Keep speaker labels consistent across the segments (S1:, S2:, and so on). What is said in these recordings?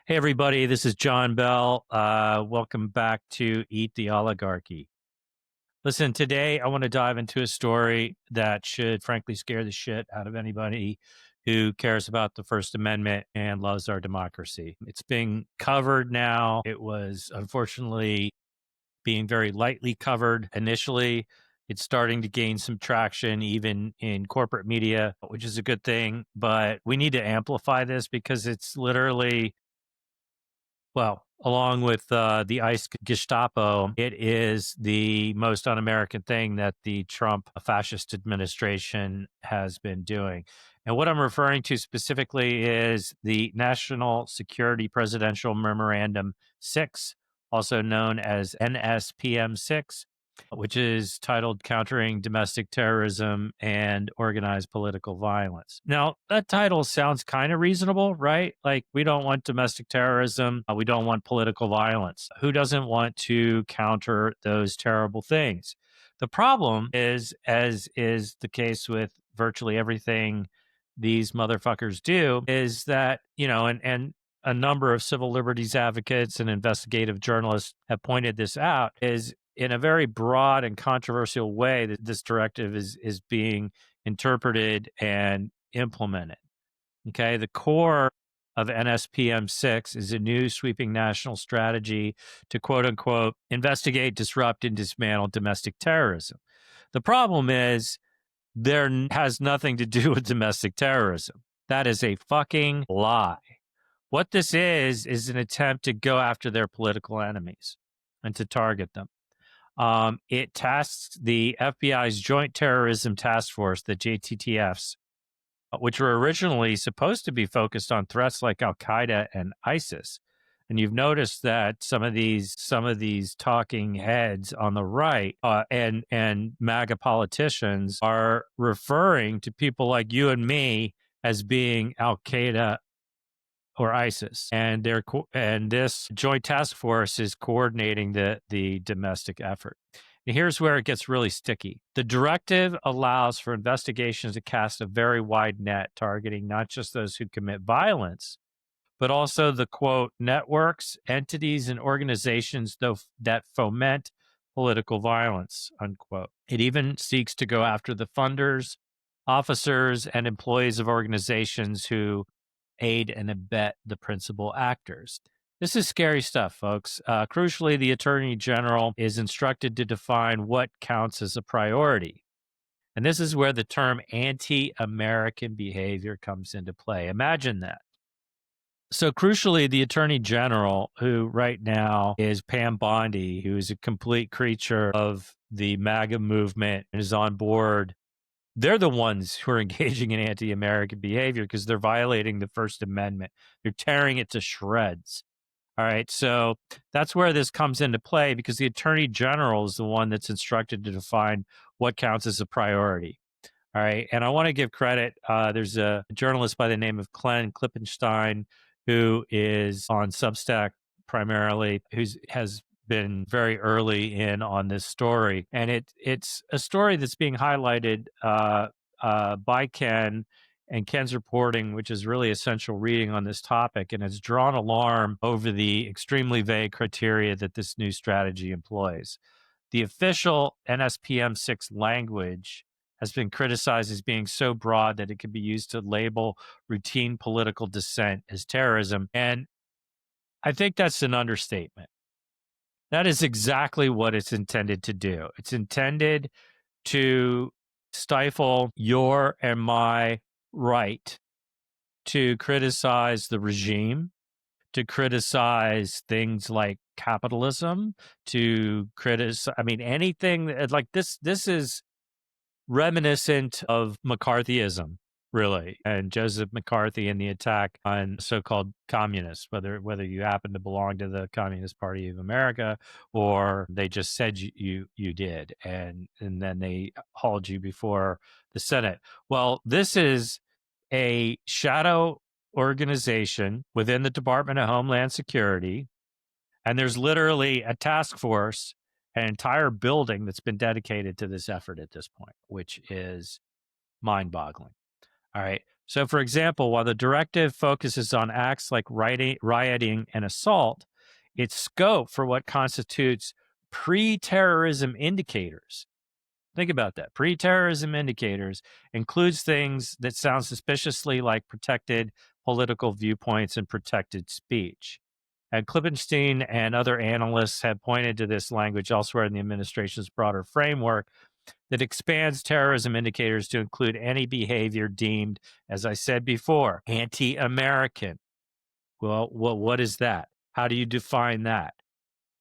S1: Hey, everybody, this is John Bell. Welcome back to Eat the Oligarchy. Listen, today I want to dive into a story that should frankly scare the shit out of anybody who cares about the First Amendment and loves our democracy. It's being covered now. It was unfortunately being very lightly covered initially. It's starting to gain some traction even in corporate media, which is a good thing. But we need to amplify this because it's literally, well, along with the ICE Gestapo, it is the most un-American thing that the Trump fascist administration has been doing. And what I'm referring to specifically is the National Security Presidential Memorandum 6, also known as NSPM 6, which is titled Countering Domestic Terrorism and Organized Political Violence. Now, that title sounds kind of reasonable, right? Like, we don't want domestic terrorism. We don't want political violence. Who doesn't want to counter those terrible things? The problem is, as is the case with virtually everything these motherfuckers do, is that, and a number of civil liberties advocates and investigative journalists have pointed this out, is in a very broad and controversial way that this directive is being interpreted and implemented. Okay, the core of NSPM 6 is a new sweeping national strategy to quote unquote investigate, disrupt, and dismantle domestic terrorism. The problem is has nothing to do with domestic terrorism. That is a fucking lie. What this is an attempt to go after their political enemies and to target them. It tasks the FBI's Joint Terrorism Task Force, the JTTFs, which were originally supposed to be focused on threats like Al Qaeda and ISIS. And you've noticed that some of these talking heads on the right and MAGA politicians are referring to people like you and me as being Al Qaeda or ISIS, and this joint task force is coordinating the domestic effort. And here's where it gets really sticky. The directive allows for investigations to cast a very wide net, targeting not just those who commit violence, but also the quote networks, entities, and organizations that foment political violence, unquote. It even seeks to go after the funders, officers, and employees of organizations who aid and abet the principal actors. This is scary stuff, folks. Crucially, the Attorney General is instructed to define what counts as a priority. And this is where the term anti-American behavior comes into play. Imagine that. So crucially, the Attorney General, who right now is Pam Bondi, who is a complete creature of the MAGA movement and is on board, they're the ones who are engaging in anti-American behavior because they're violating the First Amendment. They're tearing it to shreds. All right. So that's where this comes into play because the Attorney General is the one that's instructed to define what counts as a priority. All right. And I want to give credit. There's a journalist by the name of Glenn Klippenstein who is on Substack primarily, has been very early in on this story. And it's a story that's being highlighted by Ken and Ken's reporting, which is really essential reading on this topic. And it's drawn alarm over the extremely vague criteria that this new strategy employs. The official NSPM 6 language has been criticized as being so broad that it can be used to label routine political dissent as terrorism. And I think that's an understatement. That is exactly what it's intended to do. It's intended to stifle your and my right to criticize the regime, to criticize things like capitalism, to criticize, anything like this. This is reminiscent of McCarthyism, really, and Joseph McCarthy and the attack on so-called communists, whether you happen to belong to the Communist Party of America or they just said you did, and then they hauled you before the Senate. Well, this is a shadow organization within the Department of Homeland Security, and there's literally a task force, an entire building that's been dedicated to this effort at this point, which is mind-boggling. All right. So, for example, while the directive focuses on acts like rioting and assault, its scope for what constitutes pre-terrorism indicators. Think about that. Pre-terrorism indicators includes things that sound suspiciously like protected political viewpoints and protected speech. And Klippenstein and other analysts have pointed to this language elsewhere in the administration's broader framework that expands terrorism indicators to include any behavior deemed, as I said before, anti-American. Well, what is that? How do you define that?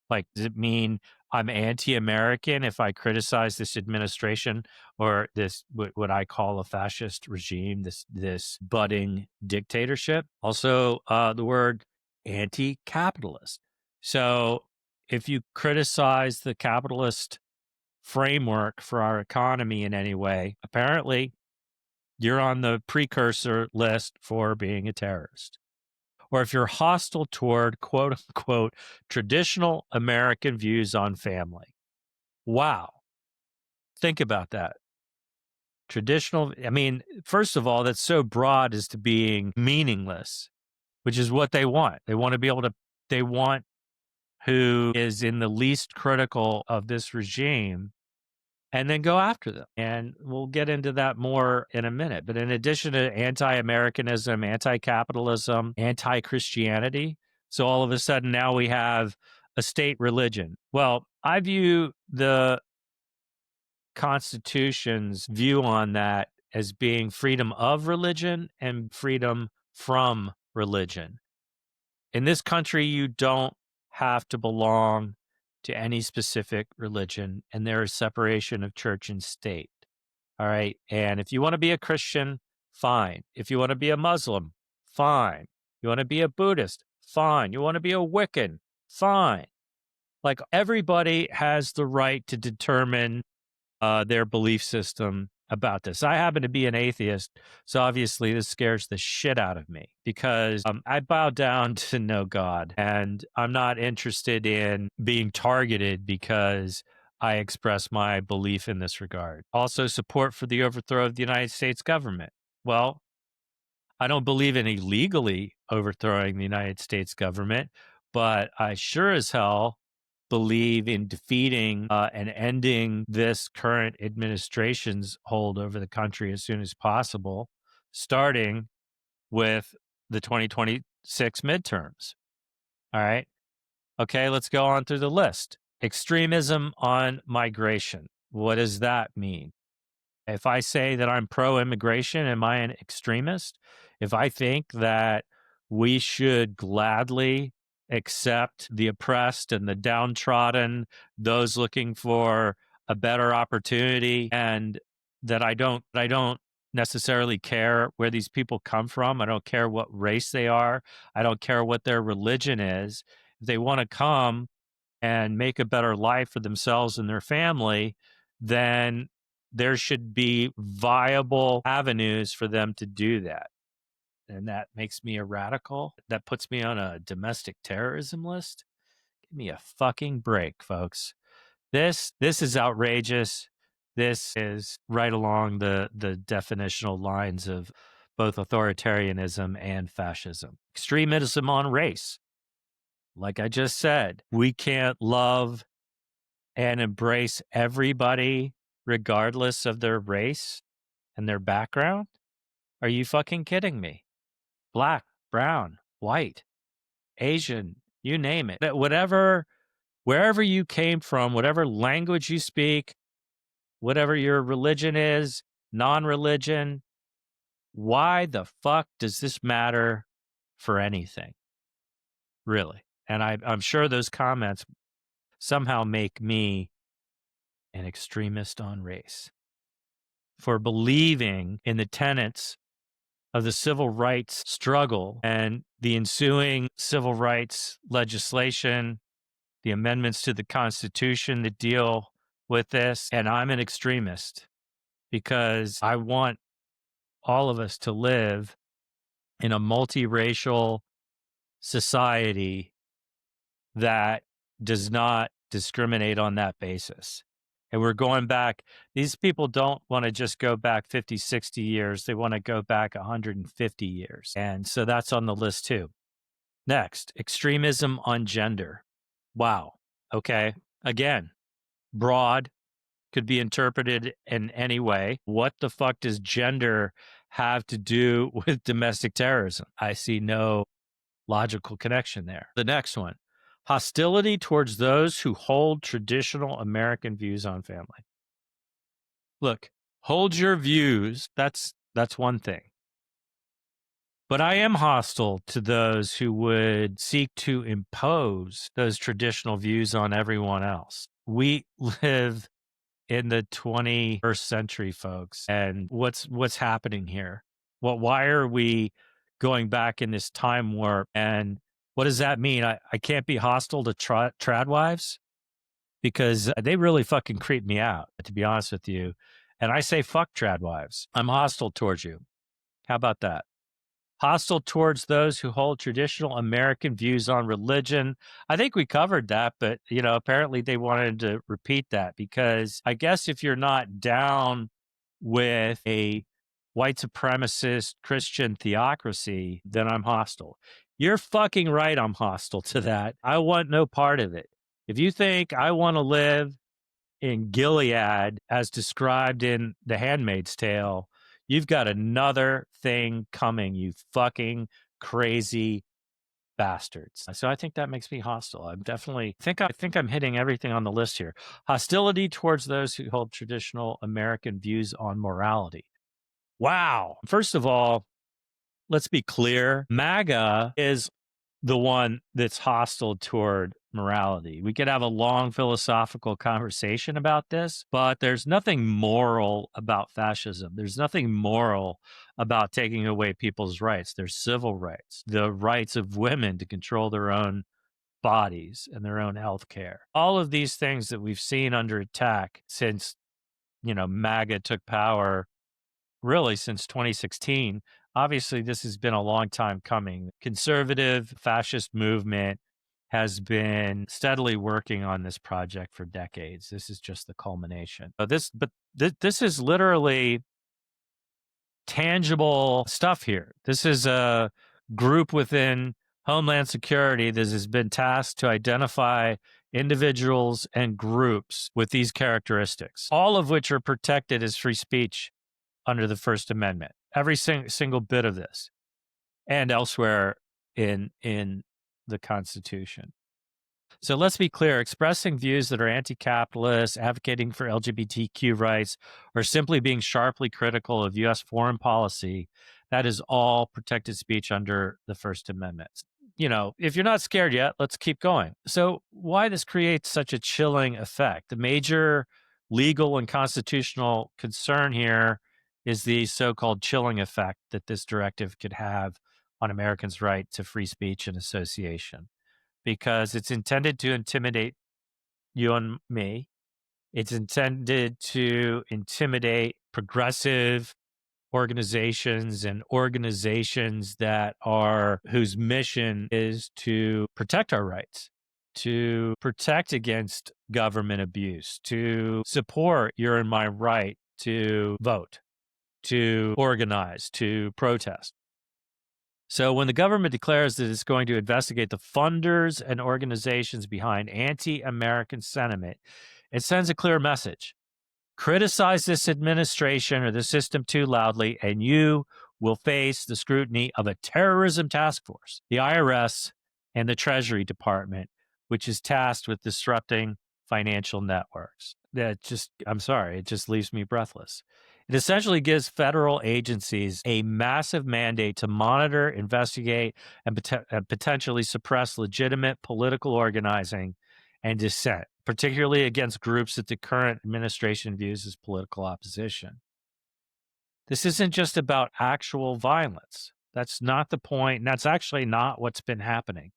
S1: Like, does it mean I'm anti-American if I criticize this administration or this what I call a fascist regime, this budding dictatorship? Also, the word anti-capitalist. So, if you criticize the capitalist framework for our economy in any way, apparently you're on the precursor list for being a terrorist. Or if you're hostile toward quote unquote traditional American views on family. Wow. Think about that. Traditional, I mean, first of all, that's so broad as to being meaningless, which is what they want. They want to be able to, they want who is in the least critical of this regime and then go after them. And we'll get into that more in a minute. But in addition to anti-Americanism, anti-capitalism, anti-Christianity, so all of a sudden now we have a state religion. Well, I view the Constitution's view on that as being freedom of religion and freedom from religion. In this country, you don't have to belong to any specific religion, and there is separation of church and state. All right. And if you want to be a Christian, fine. If you want to be a Muslim, fine. You want to be a Buddhist, fine. You want to be a Wiccan, fine. Like, everybody has the right to determine their belief system about this. I happen to be an atheist, so obviously this scares the shit out of me because I bow down to no God, and I'm not interested in being targeted because I express my belief in this regard. Also, support for the overthrow of the United States government. Well, I don't believe in illegally overthrowing the United States government, but I sure as hell believe in defeating and ending this current administration's hold over the country as soon as possible, starting with the 2026 midterms. All right. Okay, let's go on through the list. Extremism on migration. What does that mean? If I say that I'm pro-immigration, am I an extremist? If I think that we should gladly accept the oppressed and the downtrodden, those looking for a better opportunity, and that I don't necessarily care where these people come from. I don't care what race they are. I don't care what their religion is. If they want to come and make a better life for themselves and their family, then there should be viable avenues for them to do that. And that makes me a radical. That puts me on a domestic terrorism list. Give me a fucking break, folks. This is outrageous. This is right along the definitional lines of both authoritarianism and fascism. Extremism on race. Like I just said, we can't love and embrace everybody regardless of their race and their background? Are you fucking kidding me? Black, brown, white, Asian, you name it. Whatever, wherever you came from, whatever language you speak, whatever your religion is, non-religion, why the fuck does this matter for anything? Really? And I'm sure those comments somehow make me an extremist on race for believing in the tenets of the civil rights struggle and the ensuing civil rights legislation, the amendments to the Constitution that deal with this. And I'm an extremist because I want all of us to live in a multiracial society that does not discriminate on that basis. And we're going back. These people don't want to just go back 50, 60 years. They want to go back 150 years. And so that's on the list too. Next, extremism on gender. Wow. Okay. Again, broad, could be interpreted in any way. What the fuck does gender have to do with domestic terrorism? I see no logical connection there. The next one, hostility towards those who hold traditional American views on family. Look, hold your views. That's one thing. But I am hostile to those who would seek to impose those traditional views on everyone else. We live in the 21st century, folks, and what's happening here? Well, why are we going back in this time warp? And what does that mean? I can't be hostile to trad wives because they really fucking creep me out, to be honest with you. And I say fuck trad wives. I'm hostile towards you. How about that? Hostile towards those who hold traditional American views on religion. I think we covered that, but apparently they wanted to repeat that because I guess if you're not down with a white supremacist Christian theocracy, then I'm hostile. You're fucking right, I'm hostile to that. I want no part of it. If you think I want to live in Gilead as described in The Handmaid's Tale, you've got another thing coming, you fucking crazy bastards. So I think that makes me hostile. I'm definitely I think I'm hitting everything on the list here. Hostility towards those who hold traditional American views on morality. Wow. First of all, let's be clear. MAGA is the one that's hostile toward morality. We could have a long philosophical conversation about this, but there's nothing moral about fascism. There's nothing moral about taking away people's rights, their civil rights, the rights of women to control their own bodies and their own health care. All of these things that we've seen under attack since, MAGA took power, really since 2016. Obviously, this has been a long time coming. Conservative fascist movement has been steadily working on this project for decades. This is just the culmination. This is literally tangible stuff here. This is a group within Homeland Security that has been tasked to identify individuals and groups with these characteristics, all of which are protected as free speech under the First Amendment. Every single bit of this, and elsewhere in the Constitution. So let's be clear, expressing views that are anti-capitalist, advocating for LGBTQ rights, or simply being sharply critical of U.S. foreign policy, that is all protected speech under the First Amendment. If you're not scared yet, let's keep going. So why this creates such a chilling effect? The major legal and constitutional concern here is the so-called chilling effect that this directive could have on Americans' right to free speech and association, because it's intended to intimidate you and me. It's intended to intimidate progressive organizations and organizations whose mission is to protect our rights, to protect against government abuse, to support your and my right to vote, to organize, to protest. So when the government declares that it's going to investigate the funders and organizations behind anti-American sentiment, it sends a clear message. Criticize this administration or the system too loudly, and you will face the scrutiny of a terrorism task force, the IRS, and the Treasury Department, which is tasked with disrupting financial networks. I'm sorry, it just leaves me breathless. It essentially gives federal agencies a massive mandate to monitor, investigate, and potentially suppress legitimate political organizing and dissent, particularly against groups that the current administration views as political opposition. This isn't just about actual violence. That's not the point, and that's actually not what's been happening.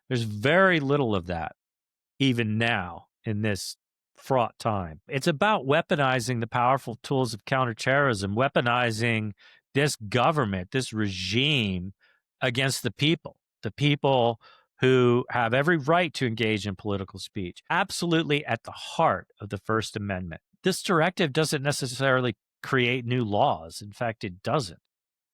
S1: There's very little of that, even now in this fraught time. It's about weaponizing the powerful tools of counterterrorism, weaponizing this government, this regime against the people who have every right to engage in political speech, absolutely at the heart of the First Amendment. This directive doesn't necessarily create new laws. In fact, it doesn't.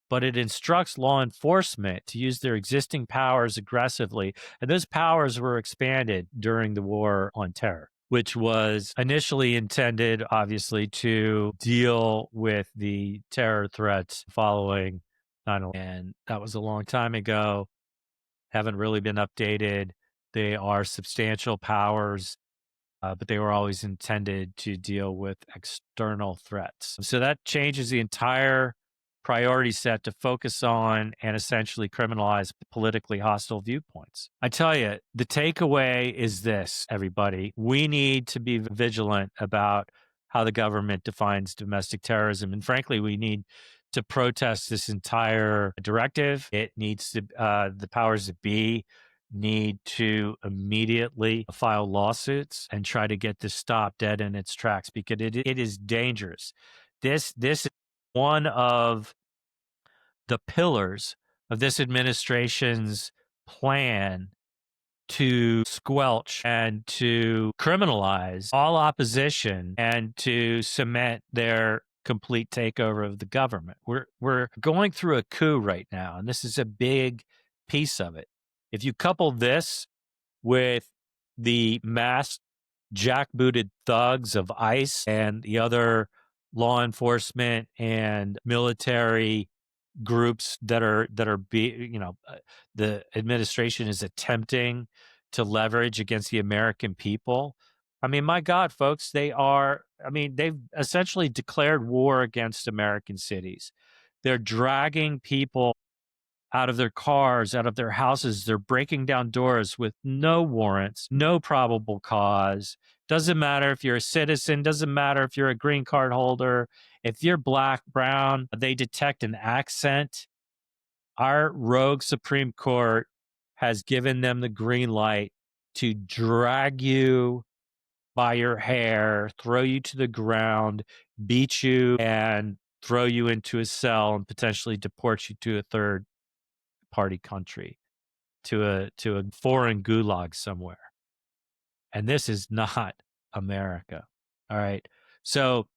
S1: But it instructs law enforcement to use their existing powers aggressively. And those powers were expanded during the war on terror, which was initially intended, obviously, to deal with the terror threats following 9/11. And that was a long time ago, haven't really been updated. They are substantial powers, but they were always intended to deal with external threats. So that changes the entire priority set to focus on and essentially criminalize politically hostile viewpoints. I tell you, the takeaway is this, everybody. We need to be vigilant about how the government defines domestic terrorism. And frankly, we need to protest this entire directive. It needs to, the powers that be need to immediately file lawsuits and try to get this stopped dead in its tracks, because it is dangerous. This is one of the pillars of this administration's plan to squelch and to criminalize all opposition and to cement their complete takeover of the government. We're going through a coup right now, and this is a big piece of it. If you couple this with the mass jackbooted thugs of ICE and the other law enforcement and military groups that are the administration is attempting to leverage against the American people. I mean, my God, folks, they've essentially declared war against American cities. They're dragging people out of their cars, out of their houses. They're breaking down doors with no warrants, no probable cause. Doesn't matter if you're a citizen, doesn't matter if you're a green card holder. If you're black, brown, they detect an accent. Our rogue Supreme Court has given them the green light to drag you by your hair, throw you to the ground, beat you, and throw you into a cell and potentially deport you to a third party country, to a foreign gulag somewhere. And this is not America. All right. So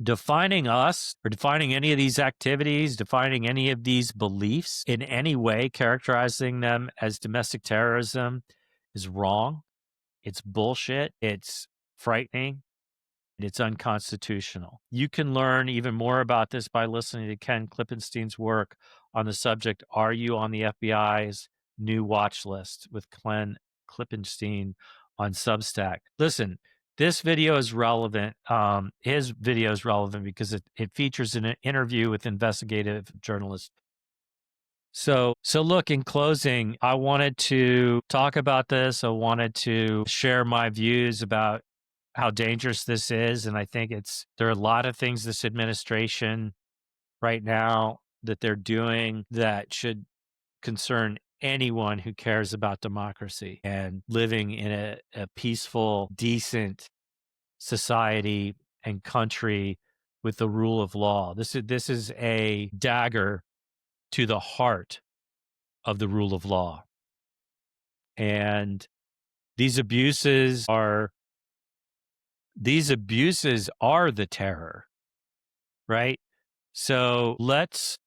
S1: defining us or defining any of these activities, defining any of these beliefs in any way, characterizing them as domestic terrorism is wrong. It's bullshit. It's frightening. It's unconstitutional. You can learn even more about this by listening to Ken Klippenstein's work on the subject, Are You on the FBI's New Watch List, with Ken Klippenstein on Substack. Listen, this video is relevant. His video is relevant because it features an interview with investigative journalist. So look, in closing, I wanted to talk about this. I wanted to share my views about how dangerous this is. And I think there are a lot of things this administration right now that they're doing that should concern anyone who cares about democracy and living in a peaceful, decent society and country with the rule of law. This is a dagger to the heart of the rule of law. And these abuses are the terror, right? So let's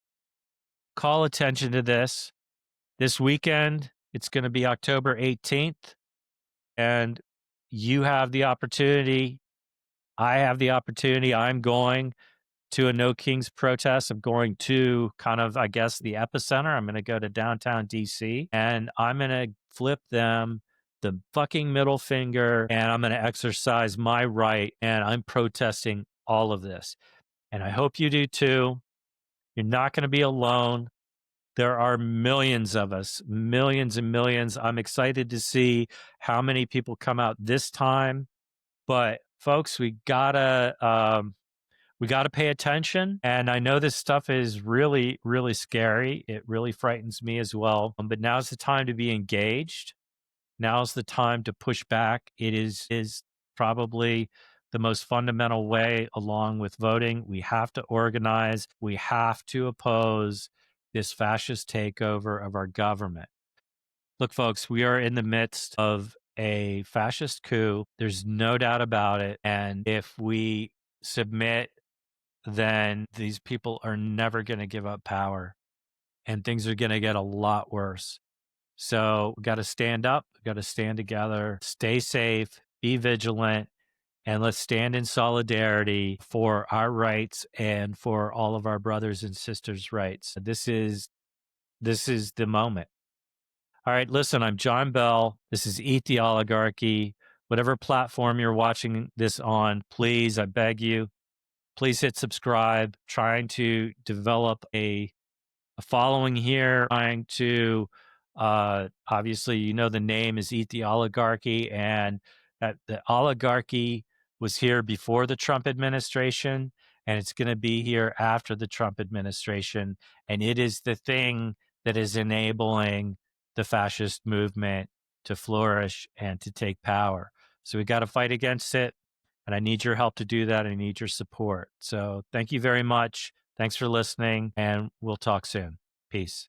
S1: call attention to this. This weekend, it's going to be October 18th, and you have the opportunity. I have the opportunity. I'm going to a No Kings protest. I'm going to kind of, I guess, the epicenter. I'm going to go to downtown DC, and I'm going to flip them the fucking middle finger, and I'm going to exercise my right, and I'm protesting all of this. And I hope you do too. You're not going to be alone. There are millions of us, millions and millions. I'm excited to see how many people come out this time. But folks, we gotta pay attention. And I know this stuff is really, really scary. It really frightens me as well. But now's the time to be engaged. Now's the time to push back. It is probably the most fundamental way, along with voting. We have to organize. We have to oppose this fascist takeover of our government. Look, folks, we are in the midst of a fascist coup. There's no doubt about it. And if we submit, then these people are never going to give up power and things are going to get a lot worse. So we got to stand up, we got to stand together, stay safe, be vigilant, and let's stand in solidarity for our rights and for all of our brothers and sisters' rights. This is the moment. All right, listen, I'm John Bell. This is Eat the Oligarchy. Whatever platform you're watching this on, please, I beg you, please hit subscribe. Trying to develop a following here, trying to obviously, the name is Eat the Oligarchy, and that the oligarchy was here before the Trump administration, and it's going to be here after the Trump administration, and it is the thing that is enabling the fascist movement to flourish and to take power. So we got to fight against it, and I need your help to do that. I need your support. So thank you very much. Thanks for listening, and we'll talk soon. Peace.